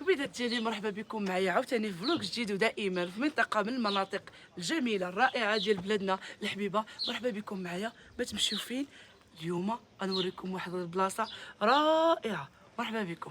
كبيدات ديالي، مرحبا بكم معايا عاوتاني في فلوق جديد ودائما في منطقه من المناطق الجميله الرائعه ديال بلادنا الحبيبه. مرحبا بكم معايا. ما تمشيو فين اليوم؟ غنوريكم واحد البلاصه رائعه. مرحبا بكم.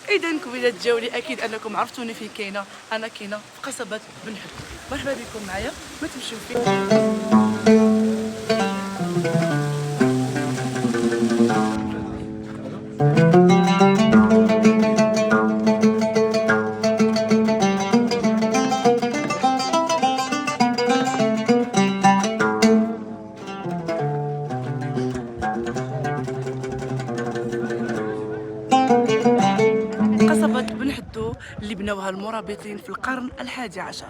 اذا كبيدات جولي، اكيد انكم عرفتوني فين كاينه. انا كاينه في قصبه بن حد. مرحبا بكم معايا. ما تمشيو فين. قصبة بن حدو اللي بناوها المرابطين في القرن ال11.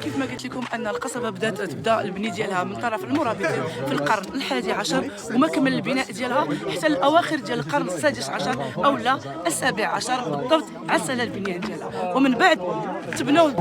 كيف ما قلت لكم ان القصبة تبدا البني ديالها من طرف المرابطين في القرن ال11، وما كمل البناء ديالها حتى الاواخر ديال القرن ال16 او لا ال17 بالضبط. عسل البنيان ديالها ومن بعد تبناو